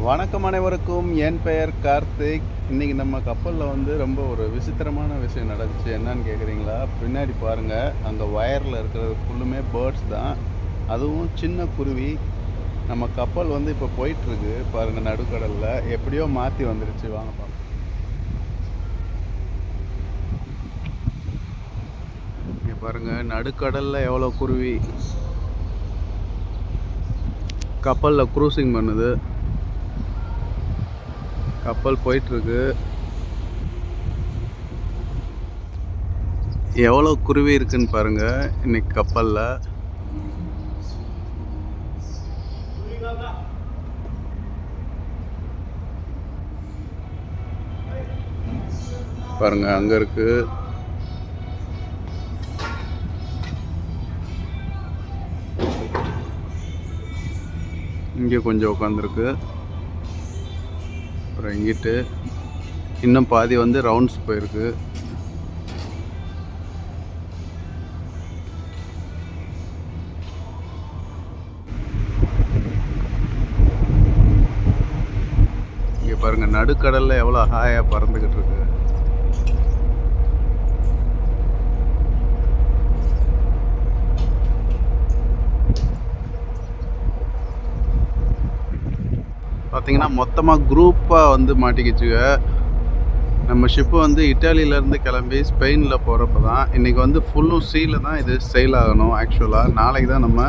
வணக்கம் அனைவருக்கும். என் பெயர் கார்த்திக். இன்றைக்கி நம்ம கப்பலில் வந்து ரொம்ப ஒரு விசித்திரமான விஷயம் நடந்துச்சு. என்னன்னு கேட்குறீங்களா? பின்னாடி பாருங்கள், அங்கே வயரில் இருக்கிறது ஃபுல்லுமே பேர்ட்ஸ் தான். அதுவும் சின்ன குருவி. நம்ம கப்பல் வந்து இப்போ போயிட்டுருக்கு பாருங்கள், நடுக்கடலில் எப்படியோ மாற்றி வந்துடுச்சு. வாங்க பார்ப்போம். இங்கே பாருங்கள், நடுக்கடலில் எவ்வளோ குருவி கப்பலில் க்ரூசிங் பண்ணுது. கப்பல் போயிட்டுருக்கு. எவ்வளோ குருவி இருக்குன்னு பாருங்கள் இன்னைக்கு கப்பலில். பாருங்க, அங்கே இருக்கு. இங்கே கொஞ்சம் உட்காந்துருக்கு. அப்புறம் இங்கிட்டு இன்னும் பாதி வந்து ரவுண்ட்ஸ் போயிருக்கு. இங்கே பாருங்கள், நடுக்கடலில் எவ்வளோ ஹாயாக பறந்துக்கிட்டு இருக்கு. பார்த்தீங்கன்னா மொத்தமாக குரூப்பாக வந்து மாட்டிக்கிச்சுங்க. நம்ம ஷிப்பு வந்து இட்டாலியிலேருந்து கிளம்பி ஸ்பெயினில் போகிறப்ப தான். இன்றைக்கி வந்து ஃபுல்லும் சீயில் தான் இது செயில் ஆகணும். ஆக்சுவலாக நாளைக்கு தான் நம்ம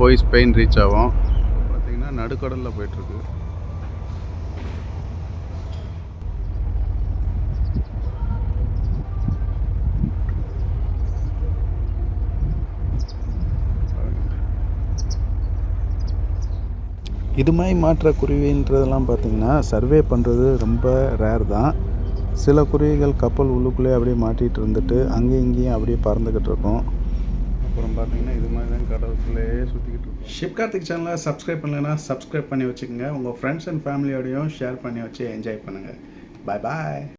போய் ஸ்பெயின் ரீச் ஆகும். பார்த்திங்கன்னா நடுக்கடலில் போயிட்டுருக்கு. இது மாதிரி மாற்ற குருவின்றதெல்லாம் பார்த்திங்கன்னா சர்வே பண்ணுறது ரொம்ப ரேர் தான். சில குருவிகள் கப்பல் உள்ளுக்குள்ளே அப்படியே மாட்டிகிட்டு இருந்துட்டு அங்கேயும் இங்கேயும் அப்படியே பறந்துக்கிட்டு இருக்கும். அப்புறம் பார்த்திங்கன்னா இது மாதிரி தான் கடலுக்குள்ளேயே சுற்றிக்கிட்டு இருக்கும். ஷிப் கார்த்திக் சேனலை சப்ஸ்கிரைப் பண்ணலைன்னா சப்ஸ்கிரைப் பண்ணி வச்சுக்கோங்க. உங்கள் ஃப்ரெண்ட்ஸ் அண்ட் ஃபேமிலியோடையும் ஷேர் பண்ணி வச்சு என்ஜாய் பண்ணுங்கள். பாய் பாய்.